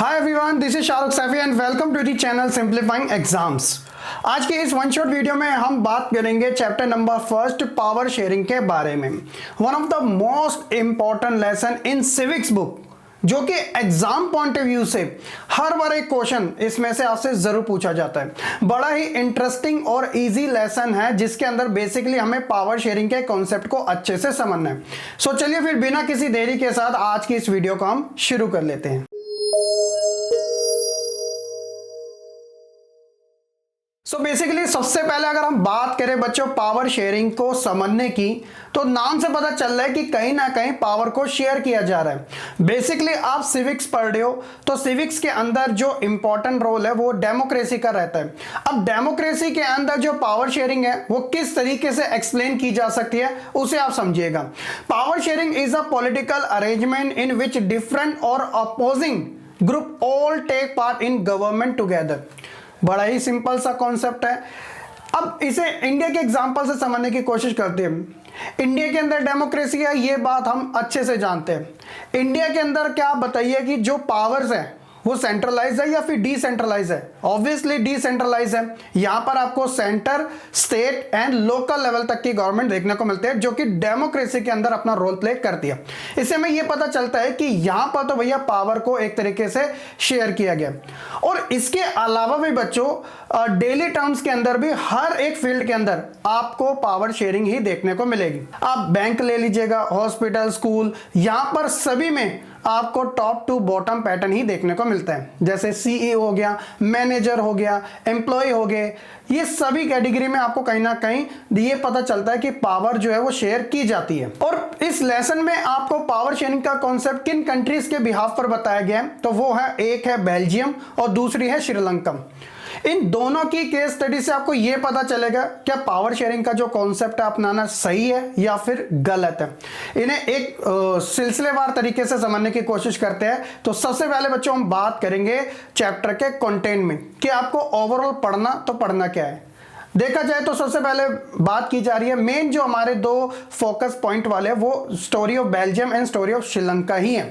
Hi everyone, this is Shahrukh Saifi and welcome to the channel simplifying exams. आज के इस one shot video में हम बात करेंगे chapter number first power sharing के बारे में। One of the most important lesson in civics book, जो कि एग्जाम पॉइंट ऑफ व्यू से हर बार एक क्वेश्चन इसमें से आपसे जरूर पूछा जाता है। बड़ा ही इंटरेस्टिंग और इजी लेसन है जिसके अंदर बेसिकली हमें पावर शेयरिंग के कॉन्सेप्ट को अच्छे से समझना है। सो चलिए फिर बिना किसी देरी के साथ आज की इस वीडियो को हम शुरू कर लेते हैं। सो बेसिकली सबसे पहले अगर हम बात करें बच्चों पावर शेयरिंग को समझने की, तो नाम से पता चल रहा है कि कहीं ना कहीं पावर को शेयर किया जा रहा है। बेसिकली आप सिविक्स पढ़ रहे हो तो सिविक्स के अंदर जो इंपॉर्टेंट रोल है वो डेमोक्रेसी का रहता है। अब डेमोक्रेसी के अंदर जो पावर शेयरिंग है वो किस तरीके से एक्सप्लेन की जा सकती है उसे आप समझिएगा। Power sharing is a political arrangement in which different और opposing group all take part in government together. बड़ा ही सिंपल सा कॉन्सेप्ट है। अब इसे इंडिया के एग्जांपल से समझने की कोशिश करते हैं। इंडिया के अंदर डेमोक्रेसी है, ये बात हम अच्छे से जानते हैं। इंडिया के अंदर क्या बताइए कि जो पावर्स है वो सेंट्रलाइज है या फिर डिसेंट्रलाइज है? ऑब्वियसली डिसेंट्रलाइज है। यहां पर आपको centre, state and local level तक की गवर्नमेंट देखने को मिलते हैं जो कि डेमोक्रेसी के अंदर अपना रोल प्ले करती है। इससे हमें यह पता चलता है कि यहां पर तो भैया पावर को एक तरीके से शेयर किया गया। और इसके अलावा भी बच्चों डेली टर्म्स के अंदर भी हर एक फील्ड के अंदर आपको पावर शेयरिंग ही देखने को मिलेगी। आप बैंक ले लीजिएगा, हॉस्पिटल, स्कूल, यहां पर सभी में आपको टॉप टू बॉटम पैटर्न ही देखने को मिलता है। जैसे सीईओ हो गया, मैनेजर हो गया, एम्प्लॉय हो गए, ये सभी कैटेगरी में आपको कहीं ना कहीं ये पता चलता है कि पावर जो है वो शेयर की जाती है। और इस लेसन में आपको पावर शेयरिंग का कॉन्सेप्ट किन कंट्रीज के बिहाफ पर बताया गया है, तो वो है, एक है बेल्जियम और दूसरी है श्रीलंका। इन दोनों की केस स्टडी से आपको यह पता चलेगा क्या पावर शेयरिंग का जो कॉन्सेप्ट है अपनाना सही है या फिर गलत है। इन्हें एक सिलसिलेवार तरीके से समझने की कोशिश करते हैं। तो सबसे पहले बच्चों हम बात करेंगे चैप्टर के कंटेंट में कि आपको ओवरऑल पढ़ना तो पढ़ना क्या है। देखा जाए तो सबसे पहले बात की जा रही है, मेन जो हमारे दो फोकस पॉइंट वाले वो story of Belgium and story of Sri Lanka ही है।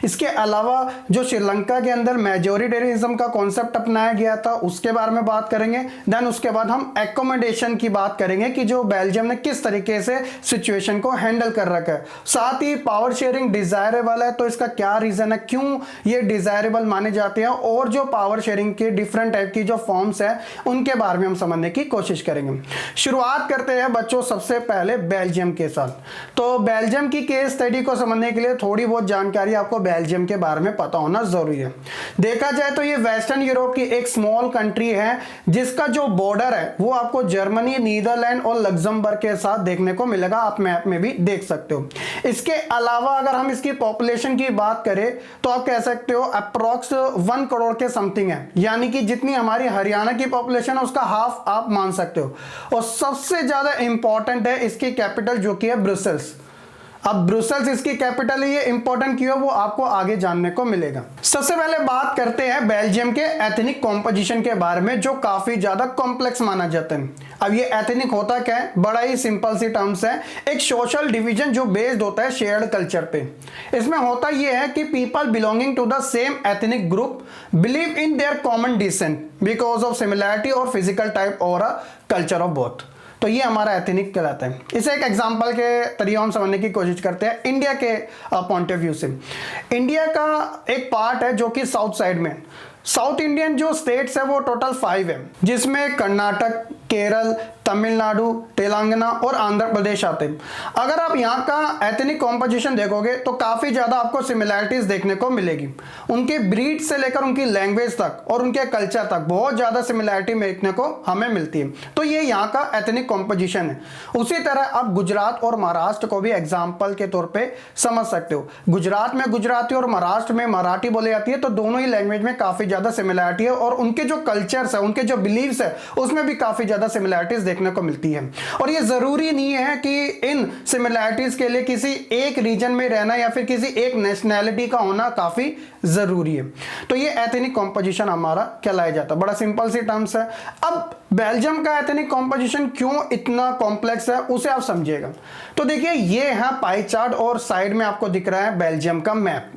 इसके अलावा जो श्रीलंका के अंदर मेजोरिटेरिज्म का कॉन्सेप्ट अपनाया गया था उसके बारे में बात करेंगे। देन उसके बाद हम एकोमोडेशन की बात करेंगे कि जो बेल्जियम ने किस तरीके से सिचुएशन को हैंडल कर रखा है। साथ ही पावर शेयरिंग डिजायरेबल है तो इसका क्या रीजन है, क्यों ये डिजायरेबल माने जाते हैं, और जो पावर शेयरिंग के डिफरेंट टाइप की जो फॉर्म्स है उनके बारे में हम समझने की कोशिश करेंगे। शुरुआत करते हैं बच्चों सबसे पहले बेल्जियम के साथ। तो बेल्जियम की केस स्टडी को समझने के लिए थोड़ी बहुत जानकारी आपको बेल्जियम के बारे में पता होना जरूरी है। देखा जाए तो ये वेस्टर्न यूरोप की एक स्मॉल कंट्री है जिसका जो बॉर्डर है वो आपको जर्मनी, नीदरलैंड और लग्जमबर्ग के साथ देखने को मिलेगा। आप मैप में भी देख सकते हो। इसके अलावा अगर हम इसकी पॉपुलेशन की बात करें तो आप कह सकते हो अप्रोक्स 1 करोड़ के समथिंग है, यानी कि जितनी हमारी हरियाणा की पॉपुलेशन है उसका हाफ आप मान सकते हो। और सबसे ज्यादा इंपॉर्टेंट है इसकी कैपिटल जो कि है ब्रुसेल्स। अब ब्रुसेल्स इसकी कैपिटल है, ये इंपॉर्टेंट क्यों है वो आपको आगे जानने को मिलेगा। सबसे पहले बात करते हैं बेल्जियम के एथनिक कॉम्पोजिशन के बारे में जो काफी ज्यादा कॉम्प्लेक्स माना जाता है। अब ये एथनिक होता क्या है, बड़ा ही सिंपल सी टर्म्स है, एक सोशल डिवीजन जो बेस्ड होता है शेयर्ड कल्चर पे। इसमें होता ये है कि people belonging to the same ethnic group believe in their common descent because of similarity और फिजिकल टाइप और अ कल्चर ऑफ बोथ। तो ये हमारा एथनिक कहलाता है। इसे एक एग्जांपल के तरीके हम समझने की कोशिश करते हैं इंडिया के पॉइंट ऑफ व्यू से। इंडिया का एक पार्ट है जो कि साउथ साइड में, साउथ इंडियन जो स्टेट्स है वो टोटल 5 है, जिसमें कर्नाटक, केरल, तमिलनाडु, तेलंगाना और आंध्र प्रदेश आते हैं। अगर आप यहाँ का एथनिक कॉम्पोजिशन देखोगे तो काफी ज्यादा आपको सिमिलैरिटीज देखने को मिलेगी। उनके ब्रीड से लेकर उनकी लैंग्वेज तक और उनके कल्चर तक बहुत ज्यादा सिमिलैरिटी देखने को हमें मिलती है। तो ये यहाँ का एथनिक कॉम्पोजिशन है। उसी तरह आप गुजरात और महाराष्ट्र को भी एग्जाम्पल के तौर पर समझ सकते हो। गुजरात में गुजराती और महाराष्ट्र में मराठी बोली जाती है, तो दोनों ही लैंग्वेज में काफी ज्यादा सिमिलैरिटी है और उनके जो कल्चर्स है, उनके जो बिलीव्स है उसमें भी काफी ज्यादा सिमिलैरिटीज देखने को मिलती है। और ये जरूरी नहीं है कि इन सिमिलैरिटीज के लिए किसी एक रीजन में रहना या फिर किसी एक नेशनैलिटी का होना काफी जरूरी है। तो ये एथनिक कॉम्पोजिशन हमारा कहलाया जाता है। बड़ा सिंपल सी टर्म्स है। अब बेल्जियम का एथनिक कॉम्पोजिशन क्यों इतना कॉम्प्लेक्स है उसे आप समझिएगा। तो देखिए ये है पाई चार्ट और साइड में आपको दिख रहा है बेल्जियम का मैप।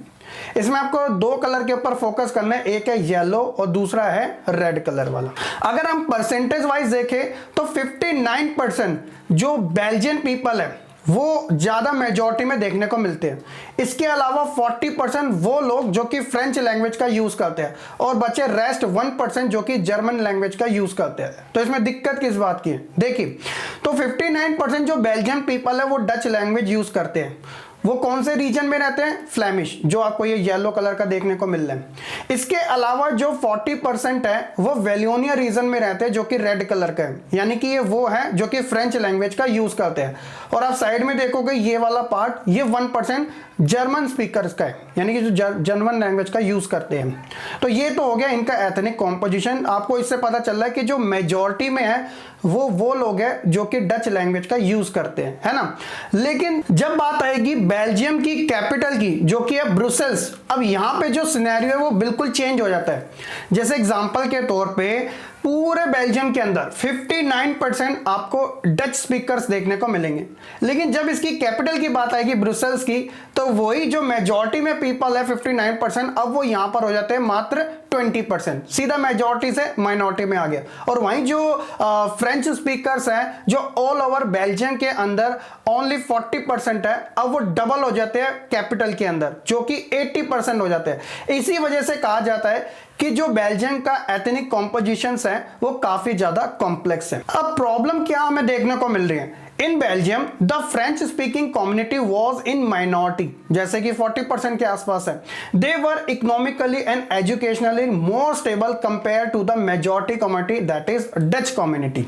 इसमें आपको दो कलर के ऊपर फोकस करना है, एक है येलो और दूसरा है रेड कलर वाला। अगर हम परसेंटेज वाइज देखें तो 59% जो बेल्जियन पीपल है वो ज्यादा मेजॉरिटी में देखने को मिलते हैं। इसके अलावा 40% वो लोग जो कि फ्रेंच लैंग्वेज का यूज करते हैं और बचे रेस्ट 1% जो कि जर्मन लैंग्वेज का यूज करते हैं। तो इसमें दिक्कत किस बात की है, देखिए तो 59% जो बेल्जियन पीपल है वो डच लैंग्वेज यूज करते हैं। वो कौन से रीजन में रहते हैं, फ्लेमिश, जो आपको ये येलो कलर का देखने को मिल रहा है। इसके अलावा जो 40% है वो वेलियोनिया रीजन में रहते हैं जो कि रेड कलर का है, यानी कि ये वो है जो कि फ्रेंच लैंग्वेज का यूज करते हैं। और आप साइड में देखोगे ये वाला पार्ट, ये 1% जर्मन स्पीकर्स का है, यानी कि जो जर्मन लैंग्वेज का यूज करते हैं। तो ये तो हो गया इनका एथनिक कॉम्पोजिशन। आपको इससे पता चल रहा है कि जो मेजॉरिटी में है वो लोग हैं जो कि डच लैंग्वेज का यूज करते हैं, है ना। लेकिन जब बात आएगी बेल्जियम की कैपिटल की जो कि है ब्रुसेल्स, अब यहां पे जो सिनेरियो है वो बिल्कुल चेंज हो जाता है। जैसे एग्जांपल के तौर पे पूरे बेल्जियम के अंदर 59% आपको डच स्पीकर्स देखने को मिलेंगे, लेकिन जब इसकी कैपिटल की बात आएगी ब्रुसेल्स की, तो वही जो मेजॉरिटी में पीपल है 59%, अब वो यहां पर हो जाते हैं मात्र 20%, सीधा मेजॉरिटी से माइनॉरिटी में आ गया। और वहीं जो फ्रेंच स्पीकर्स हैं जो ऑल ओवर बेल्जियम के अंदर ओनली 40% है, अब वो डबल हो जाते हैं कैपिटल के अंदर जो कि 80% हो जाते हैं। इसी वजह से कहा जाता है कि जो बेल्जियम का एथनिक कॉम्पोजिशंस है वो काफी ज्यादा कॉम्प्लेक्स है। अब प्रॉब्लम क्या हमें देखने को मिल रही है, in Belgium the French speaking community was in minority, जैसे कि 40% के आसपास है। They were economically and educationally more stable compare to the majority community that is Dutch community.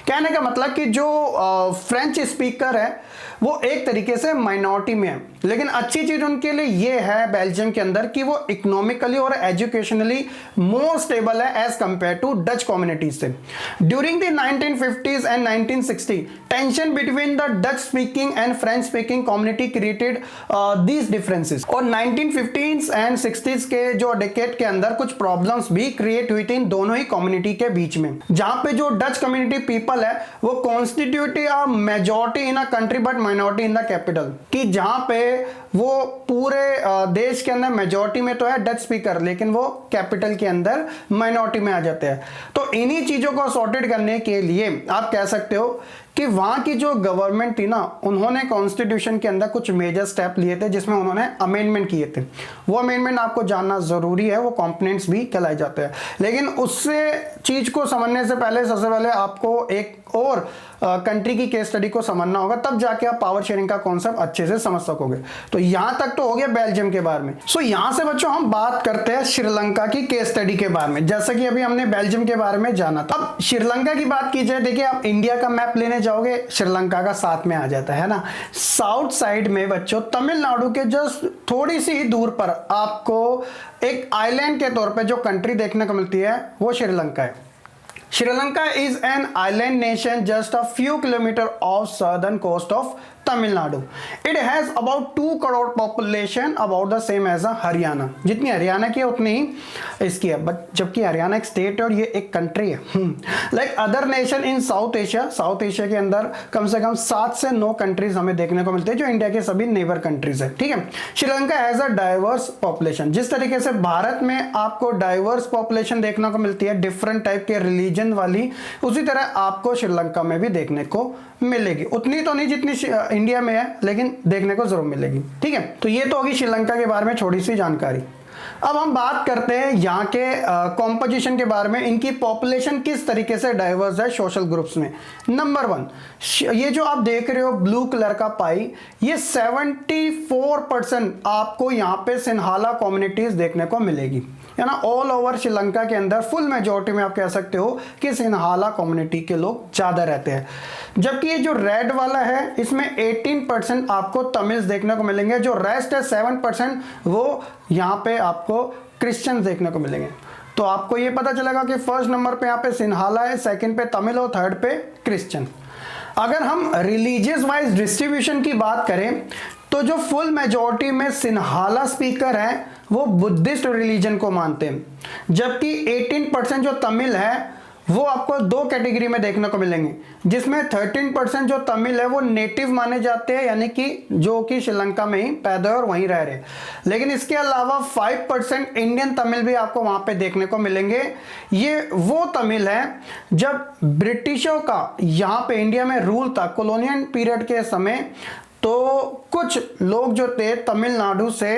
कहने का मतलब कि जो फ्रेंच स्पीकर है वो एक तरीके से माइनॉरिटी में है, लेकिन अच्छी चीज उनके लिए ये है बेल्जियम के अंदर कि वो इकोनॉमिकली और एजुकेशनली मोर स्टेबल है as compare to Dutch communities से। During the 1950s and 1960 tension between the Dutch speaking and French speaking community created these differences. और 1950s एंड 60s के जो डिकेड के अंदर कुछ प्रॉब्लम्स भी क्रिएट हुई थी इन दोनों ही कम्युनिटी के बीच में, जहां पे जो डच कम्युनिटी पीपल है वो constitute a majority in a country but minority in the capital, कि जहां पे वो पूरे देश के अंदर मेजॉरिटी में तो है डच स्पीकर, लेकिन वो कैपिटल के अंदर माइनॉरिटी में आ जाते हैं। तो इन्हीं चीजों को सॉर्टेड करने के लिए आप कह सकते हो कि वहां की जो गवर्नमेंट थी ना, उन्होंने कॉन्स्टिट्यूशन के अंदर कुछ मेजर स्टेप लिए थे जिसमें उन्होंने अमेंडमेंट किए थे। वो अमेंडमेंट आपको जानना जरूरी है, वो कॉम्पोनेंट्स भी कहलाए जाते हैं। लेकिन उससे चीज को समझने से पहले सबसे पहले आपको एक और कंट्री की केस स्टडी को समझना होगा, तब जाके आप पावर शेयरिंग का कॉन्सेप्ट अच्छे से समझ सकोगे। तो यहां तक तो हो गया बेल्जियम के बारे में। सो यहां से बच्चों हम बात करते हैं श्रीलंका की केस स्टडी के बारे में। जैसा कि अभी हमने बेल्जियम के बारे में जाना था, अब श्रीलंका की बात की जाए, देखिए आप इंडिया का मैप लेने जाओगे, श्रीलंका का साथ में आ जाता है ना। साउथ साइड में बच्चों तमिलनाडु के जस्ट थोड़ी सी ही दूर पर आपको एक आइलैंड के तौर पे जो कंट्री देखने को मिलती है वो श्रीलंका है। Sri Lanka is an island nation just a few kilometers off southern coast of Tamil Nadu. It has about 2 crore population, about the same as a Haryana. जितनी हरियाणा की है उतनी ही इसकी है, बट जबकि हरियाणा एक स्टेट है और ये एक कंट्री है। Like other nation in south Asia, south Asia के अंदर कम से कम 7 से 9 कंट्रीज हमें देखने को मिलते हैं जो इंडिया के सभी नेबर कंट्रीज है, ठीक है। Sri Lanka has a diverse population, जिस तरीके से भारत में आपको डाइवर्स पॉपुलेशन देखने को मिलती है डिफरेंट टाइप के रिलीजन वाली, उसी तरह आपको श्रीलंका में भी देखने को मिलेगी। उतनी तो नहीं जितनी इंडिया में है, लेकिन देखने को जरूर मिलेगी, ठीक है। तो ये तो होगी श्रीलंका के बारे में छोटी सी जानकारी। अब हम बात करते हैं यहाँ के कॉम्पोजिशन के बारे में, इनकी पॉपुलेशन किस तरीके से डाइवर्स है सोशल ग्रुप्स में। नंबर 1, ये जो आप देख रहे हो ब्लू कलर का पाई, ये 74% आपको यहाँ पे सिन्हाला कम्युनिटीज देखने को मिलेगी, है ना। ऑल ओवर श्रीलंका के अंदर फुल मेजॉरिटी में आप कह सकते हो कि सिन्हाला कम्युनिटी के लोग ज्यादा रहते हैं। जबकि ये जो रेड वाला है इसमें 18% आपको तमिल्स देखने को मिलेंगे, जो रेस्ट है 7% वो यहाँ पे आपको क्रिश्चियंस देखने को मिलेंगे। तो आपको ये पता चलेगा कि फर्स्ट नंबर पे यहाँ पे सिन्हाला है, सेकंड पे तमिल और थर्ड पे क्रिश्चियन। अगर हम रिलीजियस वाइज डिस्ट्रीब्यूशन की बात करें तो जो फुल मेजॉरिटी में सिन्हाला स्पीकर हैं वो बुद्धिस्ट रिलीजन को मानते हैं, जबकि 18% जो तमिल है वो आपको दो कैटेगरी में देखने को मिलेंगे, जिसमें 13% जो तमिल है वो नेटिव माने जाते हैं, यानी कि जो कि श्रीलंका में ही पैदा और वहीं रह रहे। लेकिन इसके अलावा 5% इंडियन तमिल भी आपको वहां पे देखने को मिलेंगे। ये वो तमिल है जब ब्रिटिशों का यहाँ पे इंडिया में रूल था कॉलोनियल पीरियड के समय, तो कुछ लोग जो थे तमिलनाडु से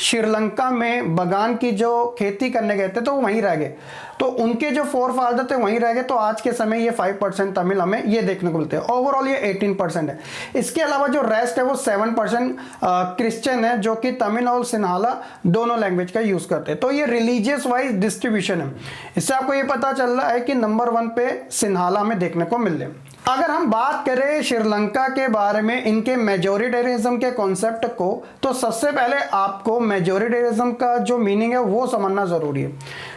श्रीलंका में बगान की जो खेती करने गए थे तो वो वहीं रह गए, तो उनके जो फोर फादर थे वहीं रह गए। तो आज के समय ये 5% तमिल हमें ये देखने को मिलते हैं। ओवरऑल ये 18% है। इसके अलावा जो रेस्ट है वो 7% क्रिश्चियन है, जो कि तमिल और सिन्हाला दोनों लैंग्वेज का यूज करते हैं। तो ये रिलीजियस वाइज डिस्ट्रीब्यूशन है। इससे आपको ये पता चल रहा है कि नंबर 1 पे सिन्हाला हमें देखने को मिल रहे हैं। अगर हम बात करें श्रीलंका के बारे में, इनके मेजोरिटेरिज्म के कॉन्सेप्ट को, तो सबसे पहले आपको मेजोरिटेरिज्म का जो मीनिंग है वो समझना जरूरी है।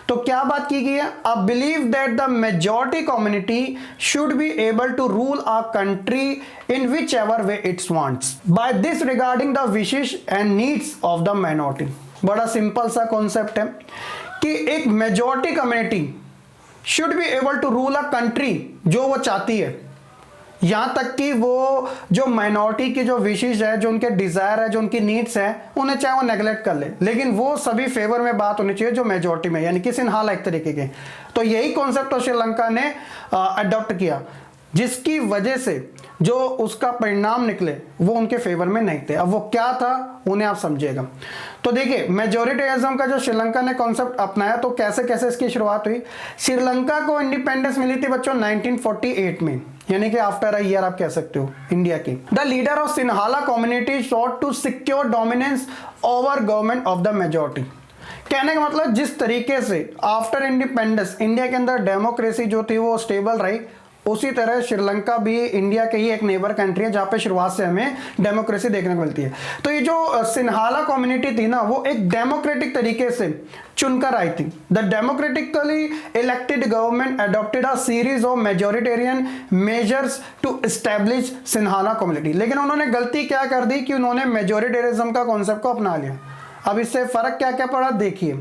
तो क्या बात की गई है? A believe that the majority community should be able to rule a country in whichever way its wants by disregarding the wishes and needs of the minority. बड़ा सिंपल सा कॉन्सेप्ट है कि एक majority community should be able to rule a country, जो वो चाहती है, यहां तक कि वो जो माइनॉरिटी की जो विशेष है, जो उनके डिजायर है, जो उनकी नीड्स है, उन्हें चाहे वो नेग्लेक्ट कर ले, लेकिन वो सभी फेवर में बात होनी चाहिए जो मेजॉरिटी में, यानी कि सिन्हाला एक तरीके के। तो यही कॉन्सेप्ट तो श्रीलंका ने अडॉप्ट किया, जिसकी वजह से जो उसका परिणाम निकले वो उनके फेवर में नहीं थे। अब वो क्या था उन्हें आप समझिएगा। तो देखिए, मेजोरिटेरिज्म का जो श्रीलंका ने कॉन्सेप्ट अपनाया, तो कैसे कैसे इसकी शुरुआत हुई। श्रीलंका को इंडिपेंडेंस मिली थी बच्चों 1948 में, यानी कि आफ्टर अ ईयर आप कह सकते हो इंडिया की। The leader of Sinhala community sought to secure dominance over government of the majority. कहने का मतलब जिस तरीके से आफ्टर इंडिपेंडेंस इंडिया के अंदर डेमोक्रेसी जो थी वो स्टेबल रही, उसी तरह श्रीलंका भी इंडिया के ही एक नेबर कंट्री है जहां पे शुरुआत से हमें डेमोक्रेसी देखने को मिलती है। तो ये जो सिन्हाला कम्युनिटी थी ना, वो एक डेमोक्रेटिक तरीके से चुनकर आई थी। The democratically elected government adopted a series of majoritarian measures to establish Sinhala community. लेकिन उन्होंने गलती क्या कर दी कि उन्होंने मेजोरिटेरिज्म का कॉन्सेप्ट को अपना लिया। अब इससे फर्क क्या क्या पड़ा देखिए।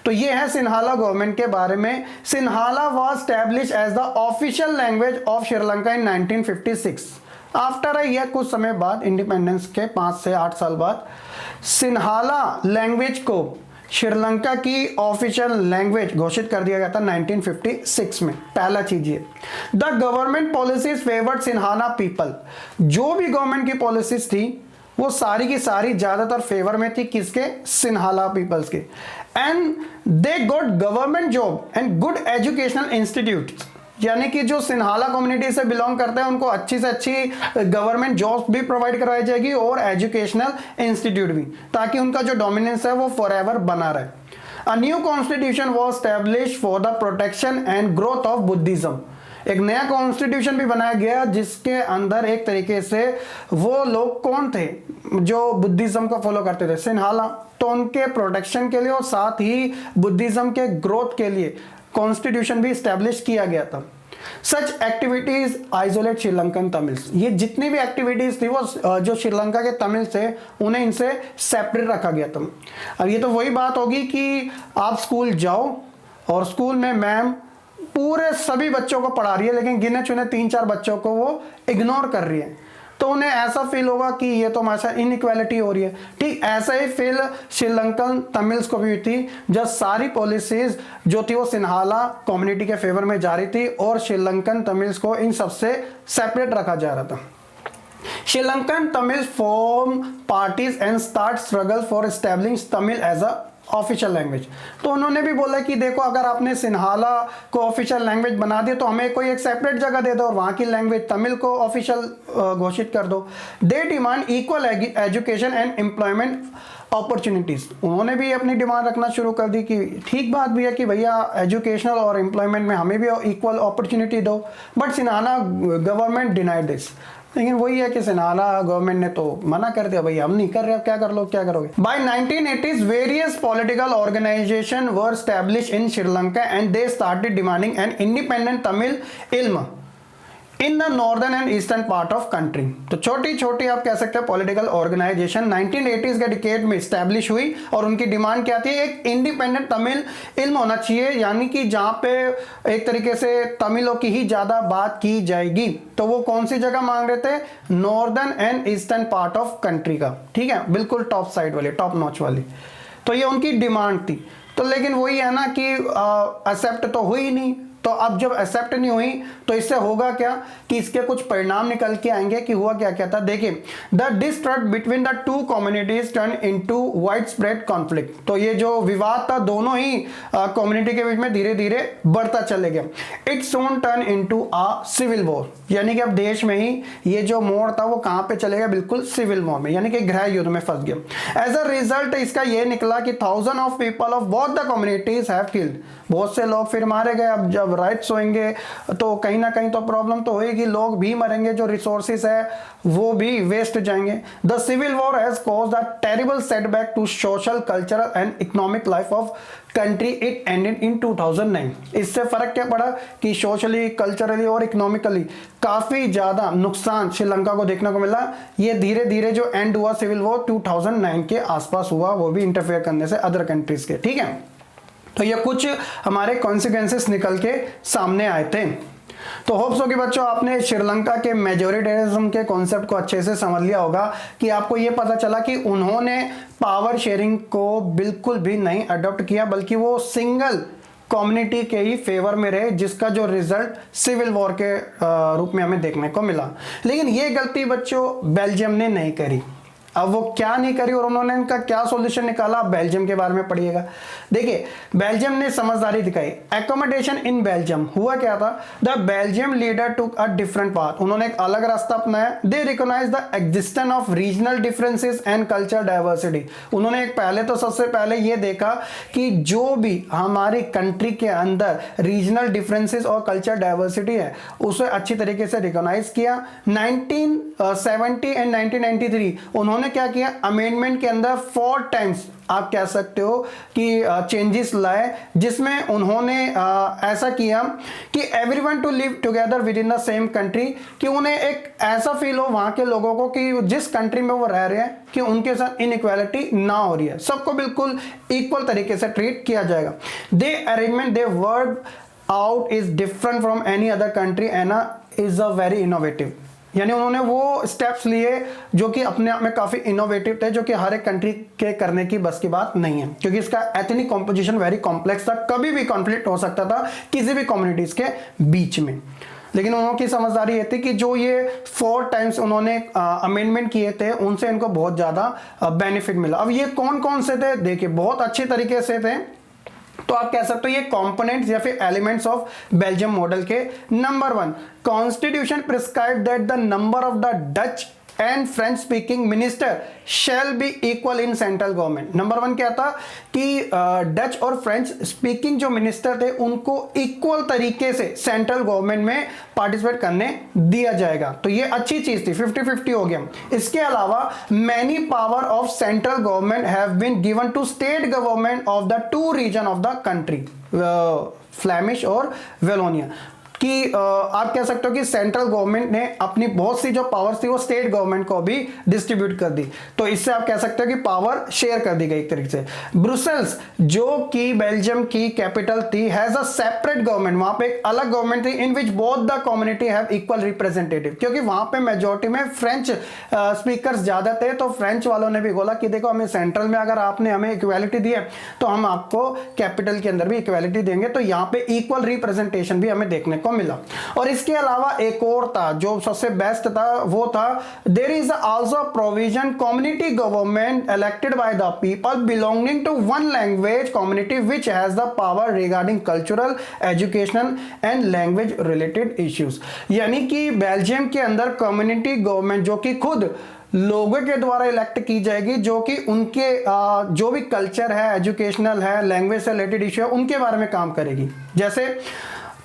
तो ये है सिन्हाला गवर्नमेंट के बारे में। Sinhala was establish as the official language of Sri Lanka in 1956। After a year, कुछ समय बाद, इंडिपेंडेंस के 5 से 8 साल बाद, सिन्हाला लैंग्वेज को श्रीलंका की ऑफिशियल लैंग्वेज घोषित कर दिया गया था 1956 में। पहला चीज ये, the government policies favoured Sinhala people. जो भी गवर्नमेंट की पॉलिसीज थी वो सारी की सारी ज्यादातर फेवर में थी किसके? सिन्हाला पीपल्स के। And they got government job and good educational institute, यानी कि जो सिन्हाला कम्युनिटी से बिलोंग करते हैं उनको अच्छी से अच्छी गवर्नमेंट जॉब्स भी प्रोवाइड कराई जाएगी और एजुकेशनल इंस्टीट्यूट भी, ताकि उनका जो डोमिनेंस है वो फॉरएवर बना रहे। A new constitution was established for the protection and growth of Buddhism. एक नया कॉन्स्टिट्यूशन भी बनाया गया जिसके अंदर एक तरीके से वो लोग कौन थे जो बुद्धिज्म को फॉलो करते थे, सिन्हाला, तो उनके प्रोटेक्शन के लिए और साथ ही बुद्धिज्म के ग्रोथ के लिए कॉन्स्टिट्यूशन भी स्टैब्लिश किया गया था। सच एक्टिविटीज आइसोलेट श्रीलंकन तमिल्स। ये जितनी भी एक्टिविटीज थी वो जो श्रीलंका के तमिल थे उन्हें इनसे सेपरेट रखा गया था। अब ये तो वही बात होगी कि आप स्कूल जाओ और स्कूल में मैम पूरे सभी बच्चों को पढ़ा रही है, लेकिन गिने चुने 3-4 बच्चों को वो इग्नोर कर रही है, तो उन्हें ऐसा फील होगा कि ये तो हमारे साथ इनइक्वालिटी हो रही है। ठीक ऐसा ही फील श्रीलंकन तमिल्स को भी थी, जब सारी पॉलिसीज जो थी वो सिन्हाला कम्युनिटी के फेवर में जा रही थी और श्रीलंकन तमिल्स को इन सबसे सेपरेट रखा जा रहा था। Sri Lankan Tamils form parties and start struggle for establish Tamil as a official language. तो उन्होंने भी बोला कि देखो, अगर आपने सिन्हाला को ऑफिशियल लैंग्वेज बना दिया तो हमें कोई एक सेपरेट जगह दे दो और वहां की लैंग्वेज तमिल को ऑफिशियल घोषित कर दो। They demand equal education and employment opportunities. उन्होंने भी अपनी डिमांड रखना शुरू कर दी कि ठीक बात भी है कि भैया एजुकेशनल और एम्प्लॉयमेंट में हमें भी इक्वल अपॉर्चुनिटी दो, but Sinhala government denied this. लेकिन वही है कि सिन्हाला गवर्नमेंट ने तो मना कर दिया, भाई हम नहीं कर रहे, क्या कर लो क्या करोगे। By 1980s various political organisation were established in Sri Lanka and they started demanding an independent Tamil Eelam. In the northern and eastern part of country. तो छोटी छोटी आप कह सकते हैं पॉलिटिकल ऑर्गेनाइजेशन 1980s के डिकेड में स्टैब्लिश हुई और उनकी डिमांड क्या थी, एक इंडिपेंडेंट तमिल इल्म होना चाहिए, यानी कि जहां पे एक तरीके से तमिलों की ही ज्यादा बात की जाएगी। तो वो कौन सी जगह मांग रहे थे, northern and eastern part of country का, ठीक है, बिल्कुल टॉप साइड वाली, टॉप नॉच वाली। तो ये उनकी डिमांड थी। तो लेकिन वही है ना कि एक्सेप्ट तो हुई नहीं। तो अब जब एक्सेप्ट नहीं हुई तो इससे होगा क्या कि इसके कुछ परिणाम निकल के आएंगे कि हुआ क्या क्या था। देखिए, the distrust between the two communities turn into wide spread conflict. तो ये जो विवाद था दोनों ही कम्युनिटी के बीच में धीरे धीरे बढ़ता चले गया। It soon turn into a civil war, यानी कि अब देश में ही ये जो मोड़ था वो कहां पे चलेगा, बिल्कुल सिविल वॉर में, यानी कि गृह युद्ध में फंस गया। एज अ रिजल्ट इसका ये निकला कि thousand of people of both the communities have killed, बहुत से लोग फिर मारे गए। अब जब राइट्स होंगे तो कहीं ना कहीं तो प्रॉब्लम तो होगी, लोग भी मरेंगे, जो रिसोर्सेस है वो भी वेस्ट जाएंगे। The civil war has caused a terrible setback to social, cultural and economic life of country. It ended in 2009। इससे फर्क क्या पड़ा कि सोशली, कल्चरली और इकोनॉमिकली काफी ज्यादा नुकसान श्रीलंका को देखने को मिला। ये धीरे धीरे जो एंड हुआ सिविल वॉर 2009 के आसपास हुआ, वो भी इंटरफेयर करने से अदर कंट्रीज के, ठीक है। तो ये कुछ हमारे कॉन्सिक्वेंसेस निकल के सामने आए थे। तो होप्स हो कि बच्चों आपने श्रीलंका के मेजोरिटेरिज्म के कॉन्सेप्ट को अच्छे से समझ लिया होगा कि आपको ये पता चला कि उन्होंने पावर शेयरिंग को बिल्कुल भी नहीं अडॉप्ट किया, बल्कि वो सिंगल कम्युनिटी के ही फेवर में रहे, जिसका जो रिजल्ट सिविल वॉर के रूप में हमें देखने को मिला। लेकिन ये गलती बच्चों बेल्जियम ने नहीं करी। अब वो क्या नहीं करी और उन्होंने इनका क्या सॉल्यूशन निकाला, आप बेल्जियम के बारे में पढ़िएगा। देखिए, बेल्जियम ने समझदारी दिखाई। एकोमोडेशन इन बेल्जियम, हुआ क्या था, the Belgium leader took a different path, उन्होंने एक अलग रास्ता अपनाया। They recognise the existence of regional differences and culture diversity, उन्होंने एक पहले तो सबसे पहले ये देखा कि जो भी हमारी कंट्री के अंदर रीजनल डिफरेंसेस और कल्चर डाइवर्सिटी है उसे अच्छी तरीके से रिकॉग्नाइज किया। 1970 एंड 1993 उन्होंने क्या किया, अमेंडमेंट के अंदर 4 टाइम्स आप कह सकते हो कि चेंजेस लाए, जिसमें उन्होंने ऐसा किया कि everyone to live together within the same country, कि उन्हें एक ऐसा फील हो वहां के लोगों को कि जिस कंट्री में वो रह रहे हैं कि उनके साथ इनइक्वालिटी ना हो रही है, सबको बिल्कुल इक्वल तरीके से ट्रीट किया जाएगा। The arrangement they worked out is different from any other country and is a very innovative, यानी उन्होंने वो स्टेप्स लिए जो कि अपने आप में काफी इनोवेटिव थे, जो कि हर एक कंट्री के करने की बस की बात नहीं है, क्योंकि इसका एथनिक कॉम्पोजिशन वेरी कॉम्प्लेक्स था, कभी भी कॉन्फ्लिक्ट हो सकता था किसी भी कम्युनिटीज के बीच में। लेकिन उनकी समझदारी ये थी कि जो ये 4 टाइम्स उन्होंने अमेंडमेंट किए थे उनसे इनको बहुत ज्यादा बेनिफिट मिला। अब ये कौन कौन से थे, देखिए बहुत अच्छे तरीके से थे। तो आप कह सकते हो ये कंपोनेंट्स या फिर एलिमेंट्स ऑफ बेल्जियम मॉडल के। Number 1, constitution prescribe that the number of the Dutch and French speaking minister shall be equal in central government. Number 1 क्या था कि डच और फ्रेंच स्पीकिंग जो मिनिस्टर थे उनको इक्वल तरीके से सेंट्रल गवर्नमेंट में पार्टिसिपेट करने दिया जाएगा। तो ये अच्छी चीज थी, 50-50 हो गया। इसके अलावा many power of central government have been given to state government of the 2 region of the country, Flemish और वेलोनिया, कि आप कह सकते हो कि सेंट्रल गवर्नमेंट ने अपनी बहुत सी जो पावर्स थी वो स्टेट गवर्नमेंट को भी डिस्ट्रीब्यूट कर दी। तो इससे आप कह सकते हो कि पावर शेयर कर दी गई एक तरीके से। ब्रुसेल्स जो कि बेल्जियम की कैपिटल थी हैज अ सेपरेट गवर्नमेंट, वहां पे एक अलग गवर्नमेंट थी in which both the community have equal representative, क्योंकि वहां पे मेजोरिटी में फ्रेंच स्पीकर्स ज्यादा थे। तो फ्रेंच वालों ने भी बोला कि देखो हमें सेंट्रल में अगर आपने हमें इक्वालिटी दी है तो हम आपको कैपिटल के अंदर भी इक्वालिटी देंगे। तो यहाँ पे इक्वल रिप्रेजेंटेशन भी हमें देखने को मिला। और इसके अलावा एक और था जो सबसे बेस्ट था, वो था there is also provision community government elected by the people belonging to one language community which has the power regarding cultural, educational and language related issues. यानी कि बेल्जियम के अंदर कम्युनिटी गवर्नमेंट जो कि खुद लोगों के द्वारा इलेक्ट की जाएगी, जो कि उनके जो भी कल्चर है, एजुकेशनल है, लैंग्वेज से रिलेटेड इश्यू है, उनके बारे में काम करेगी। जैसे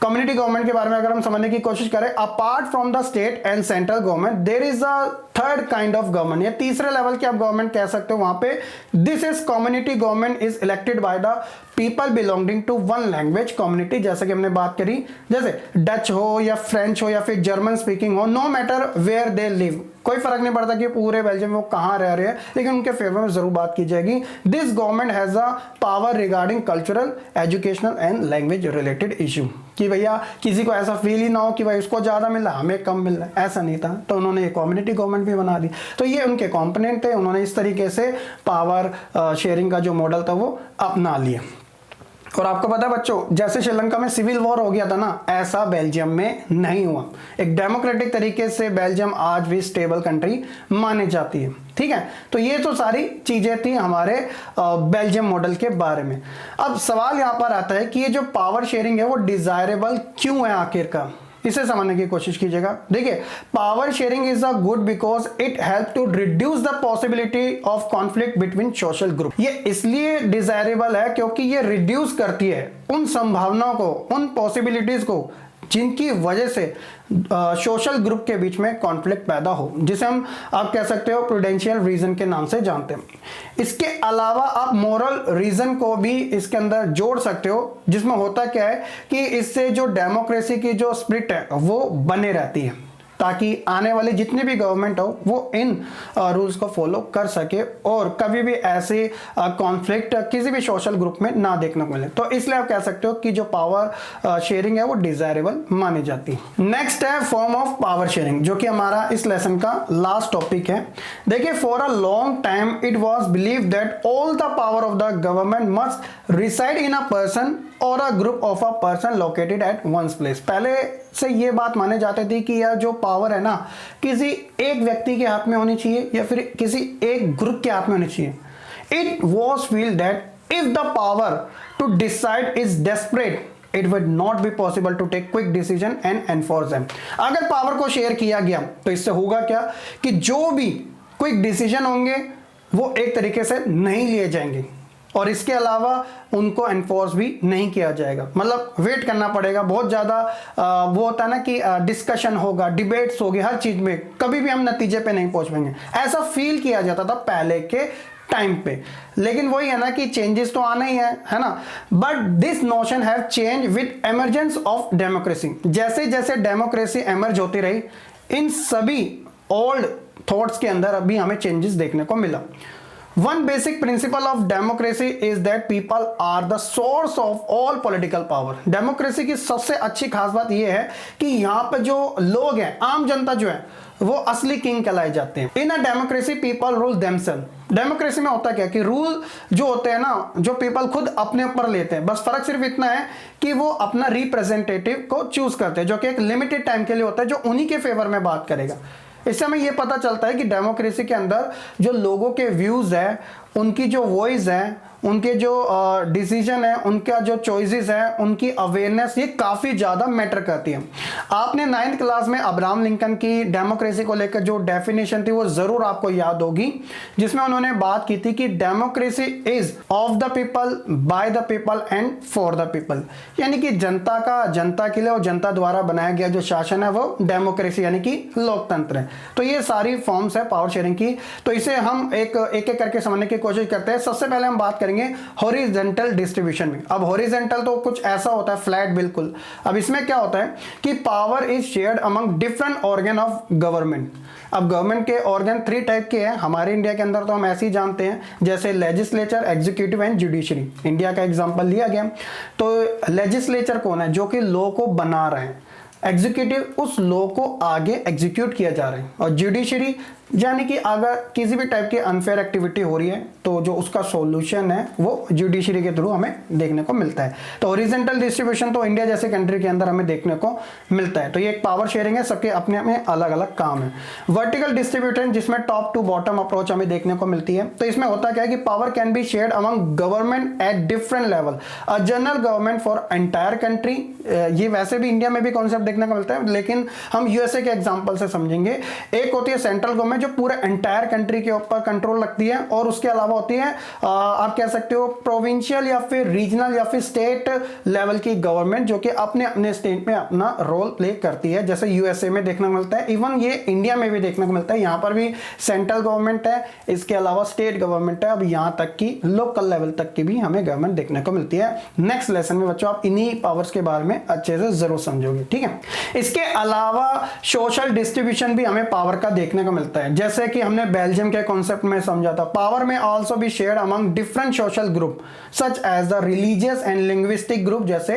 कम्युनिटी गवर्नमेंट के बारे में अगर हम समझने की कोशिश करें, apart from the state and central government there is a third kind of government, या तीसरे लेवल की आप गवर्नमेंट कह सकते हो वहां पे। This is community government is elected by the people belonging to one language community, जैसे कि हमने बात करी, जैसे डच हो या फ्रेंच हो या फिर जर्मन स्पीकिंग हो, no matter where they live, कोई फर्क नहीं पड़ता कि पूरे बेल्जियम में वो कहां रह रहे हैं, लेकिन उनके फेवर में जरूर बात की जाएगी। This government has a power regarding cultural, educational and language related issue, कि भैया किसी को ऐसा फील ही ना हो कि भाई उसको ज्यादा मिल रहा है हमें कम मिल रहा है, ऐसा नहीं था। तो उन्होंने ये कम्युनिटी गवर्नमेंट भी बना दी। तो ये उनके कॉम्पोनेंट थे, उन्होंने इस तरीके से पावर शेयरिंग का जो मॉडल था वो अपना लिया। और आपको पता है बच्चों, जैसे श्रीलंका में सिविल वॉर हो गया था ना, ऐसा बेल्जियम में नहीं हुआ। एक डेमोक्रेटिक तरीके से बेल्जियम आज भी स्टेबल कंट्री मानी जाती है। ठीक है, तो ये तो सारी चीजें थी हमारे बेल्जियम मॉडल के बारे में। अब सवाल यहां पर आता है कि ये जो पावर शेयरिंग है वो डिजायरेबल क्यों है आखिरकार, इसे समझने की कोशिश कीजिएगा। देखिए, power sharing is a good because it help to reduce the possibility of conflict between social group. ये इसलिए डिजायरेबल है क्योंकि ये रिड्यूस करती है उन संभावनाओं को, उन पॉसिबिलिटीज को जिनकी वजह से सोशल ग्रुप के बीच में कॉन्फ्लिक्ट पैदा हो, जिसे हम आप कह सकते हो प्रूडेंशियल रीजन के नाम से जानते हैं। इसके अलावा आप मोरल रीजन को भी इसके अंदर जोड़ सकते हो, जिसमें होता क्या है कि इससे जो डेमोक्रेसी की जो स्पिरिट है वो बने रहती है, ताकि आने वाली जितनी भी गवर्नमेंट हो वो इन रूल्स को फॉलो कर सके और कभी भी ऐसे कॉन्फ्लिक्ट किसी भी सोशल ग्रुप में ना देखने को मिले। तो इसलिए आप कह सकते हो कि जो पावर शेयरिंग है वो डिजायरेबल मानी जाती है। नेक्स्ट है फॉर्म ऑफ पावर शेयरिंग, जो कि हमारा इस लेसन का लास्ट टॉपिक है। देखिए, for a long time it was believed that all the power of the government must reside in a person or a group of a person located at once place. पहले से ये बात माने जाते थे कि यह जो पावर है ना किसी एक व्यक्ति के हाथ में होनी चाहिए या फिर किसी एक ग्रुप के हाथ में होनी चाहिए। It was feel that if the power to decide is desperate it would not be possible to take quick decision and enforce them. अगर पावर को शेयर किया गया तो इससे होगा क्या कि जो भी क्विक डिसीजन होंगे वो एक तरीके से नहीं लिए जाएंगे और इसके अलावा उनको एनफोर्स भी नहीं किया जाएगा। मतलब वेट करना पड़ेगा बहुत ज़्यादा। वो होता है ना कि डिस्कशन होगा, डिबेट्स होगी, हर चीज़ में कभी भी हम नतीजे पे नहीं पहुंच पाएंगे, ऐसा फील किया जाता था पहले के टाइम पे। लेकिन वही है ना कि चेंजेस तो आना ही है ना। But this notion have change with emergence of democracy. जैसे जैसे डेमोक्रेसी एमर्ज होती रही, इन सभी ओल्ड थॉट्स के अंदर अभी हमें चेंजेस देखने को मिला। One basic principle of democracy is that people are the source of all political power. Democracy की सबसे अच्छी खास बात यह है कि यहाँ पे जो लोग हैं, आम जनता जो है, वो असली किंग कहलाए जाते हैं। In a democracy people rule themselves. Democracy में होता क्या कि रूल जो होते हैं ना, जो पीपल खुद अपने ऊपर लेते हैं। बस फर्क सिर्फ इतना है कि वो अपना रिप्रेजेंटेटिव को चूज करते हैं, जो कि एक लिमिटेड टाइम के लिए होता है, जो उन्हीं के फेवर में बात करेगा। इससे हमें यह पता चलता है कि डेमोक्रेसी के अंदर जो लोगों के व्यूज है, उनकी जो वॉइस है, उनके जो डिसीजन है, उनका जो चॉइसेस है, उनकी अवेयरनेस, ये काफ़ी ज़्यादा मैटर करती है। आपने 9th क्लास में अब्राहम लिंकन की डेमोक्रेसी को लेकर जो डेफिनेशन थी वो ज़रूर आपको याद होगी, जिसमें उन्होंने बात की थी कि democracy is of the people, bye the people and for the people. यानी कि जनता का, जनता के लिए और जनता द्वारा बनाया गया जो शासन है वो डेमोक्रेसी यानी कि लोकतंत्र है। तो ये सारी फॉर्म्स है पावर शेयरिंग की। तो इसे हम एक एक करके समझने की कोशिश करते हैं। सबसे पहले हम बात करेंगे हॉरिजॉन्टल डिस्ट्रीब्यूशन में। अब हॉरिजॉन्टल तो कुछ ऐसा होता है फ्लैट बिल्कुल। अब इसमें क्या होता है कि power is shared among different organ of government. अब गवर्नमेंट के ऑर्गन 3 टाइप के हैं। हमारे इंडिया के अंदर तो हम ऐसे ही जानते हैं, जैसे legislature, executive and judiciary. India का एग्जांपल लिया गया। तो लेजिस्लेचर कौन है? जो कि लॉ को बना रहे हैं। एग्जीक्यूटिव उस लॉ को आगे एग्जीक्यूट किया जा रहा है। और जुडिशरी यानी कि अगर किसी भी टाइप की अनफेयर एक्टिविटी हो रही है तो जो उसका सॉल्यूशन है वो जुडिशरी के थ्रू हमें देखने को मिलता है। तो हॉरिजॉन्टल डिस्ट्रीब्यूशन तो इंडिया जैसे कंट्री के अंदर हमें देखने को मिलता है। तो ये एक पावर शेयरिंग है, सबके अपने अपने अलग अलग काम है। वर्टिकल डिस्ट्रीब्यूशन जिसमें टॉप टू बॉटम अप्रोच हमें देखने को मिलती है। तो इसमें होता क्या है कि power can be shared among government at different level. A general government for entire country, ये वैसे भी इंडिया में भी कॉन्सेप्ट देखने को मिलता है, लेकिन हम यूएसए के एग्जाम्पल से समझेंगे। एक होती है सेंट्रल गवर्नमेंट गवर्नमेंट जो पूरे एंटायर कंट्री के ऊपर कंट्रोल रखती है, और उसके अलावा होती है आप कह सकते हो प्रोविंशियल या फिर रीजनल या फिर स्टेट लेवल की गवर्नमेंट, जो कि अपने अपने स्टेट में अपना रोल प्ले करती है। जैसे यूएसए में देखने को मिलता है, इवन ये इंडिया में भी देखने को मिलता है। यहाँ पर भी सेंट्रल गवर्नमेंट है, इसके अलावा स्टेट गवर्नमेंट है, अब यहाँ तक की लोकल लेवल तक की भी हमें गवर्नमेंट देखने को मिलती है। नेक्स्ट लेसन में बच्चों आप इन्हीं पावर्स के बारे में अच्छे से जरूर समझोगे, ठीक है। इसके अलावा सोशल डिस्ट्रीब्यूशन भी हमें पावर का देखने को मिलता है। जैसे कि हमने बेल्जियम के कॉन्सेप्ट में समझा था, पावर में also be shared among different social group such as the religious and linguistic group, जैसे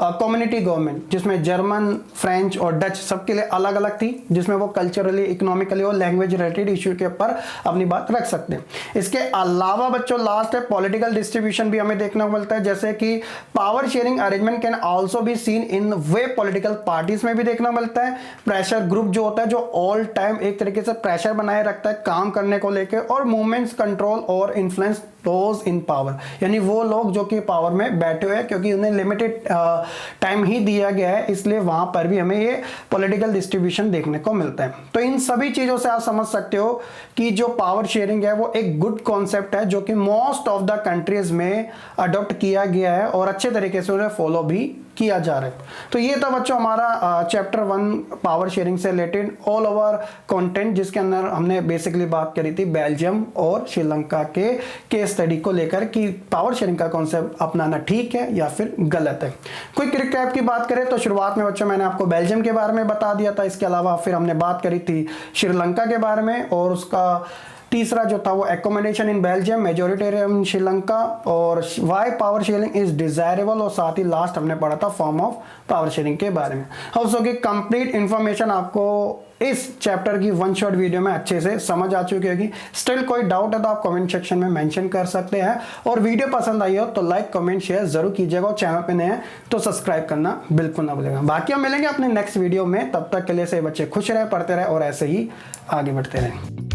कम्युनिटी गवर्नमेंट जिसमें जर्मन, फ्रेंच और डच सबके लिए अलग अलग थी, जिसमें वो कल्चरली, इकोनॉमिकली और लैंग्वेज रिलेटेड इश्यू के ऊपर अपनी बात रख सकते हैं। इसके अलावा बच्चों लास्ट है पॉलिटिकल डिस्ट्रीब्यूशन भी हमें देखने को मिलता है। जैसे कि power sharing arrangement can also be seen in way political parties में भी देखने को मिलता है। प्रेशर ग्रुप जो होता है, जो ऑल टाइम एक तरीके से प्रेशर बनाए रखता है काम करने को लेकर, और मूवमेंट्स कंट्रोल और इन्फ्लुएंस दोज इन पावर, यानी वो लोग जो कि पावर में बैठे हुए हैं, क्योंकि उन्हें लिमिटेड टाइम ही दिया गया है, इसलिए वहां पर भी हमें ये पॉलिटिकल डिस्ट्रीब्यूशन देखने को मिलता है। तो इन सभी चीजों से आप समझ सकते हो कि जो पावर शेयरिंग है वो एक गुड कॉन्सेप्ट है, जो कि मोस्ट ऑफ द कंट्रीज में अडॉप्ट किया गया है और अच्छे तरीके से उन्हें फॉलो भी किया जा रहा है। तो ये था बच्चों हमारा चैप्टर 1 पावर शेयरिंग से रिलेटेड ऑल ओवर कंटेंट, जिसके अंदर हमने बेसिकली बात करी थी बेल्जियम और श्रीलंका के केस स्टडी को लेकर कि पावर शेयरिंग का कॉन्सेप्ट अपनाना ठीक है या फिर गलत है। क्विक रिकैप की बात करें तो शुरुआत में बच्चों मैंने आपको बेल्जियम के बारे में बता दिया था, इसके अलावा फिर हमने बात करी थी श्रीलंका के बारे में, और उसका तीसरा जो था वो accommodation in Belgium, majoritarian in Sri Lanka, और why power sharing is desirable, और साथ ही लास्ट हमने पढ़ा था फॉर्म ऑफ पावर शेयरिंग के बारे में। होप्स कि कंप्लीट इंफॉर्मेशन आपको इस चैप्टर की वन शॉट वीडियो में अच्छे से समझ आ चुकी होगी। स्टिल कोई डाउट है तो आप कमेंट सेक्शन में मेंशन कर सकते हैं, और वीडियो पसंद आई हो तो लाइक कमेंट शेयर जरूर कीजिएगा, और चैनल पे नए हैं तो सब्सक्राइब करना बिल्कुल ना भूलिएगा। बाकी हम मिलेंगे अपने नेक्स्ट वीडियो में, तब तक के लिए से बच्चे खुश रहे, पढ़ते रहे और ऐसे ही आगे बढ़ते रहें।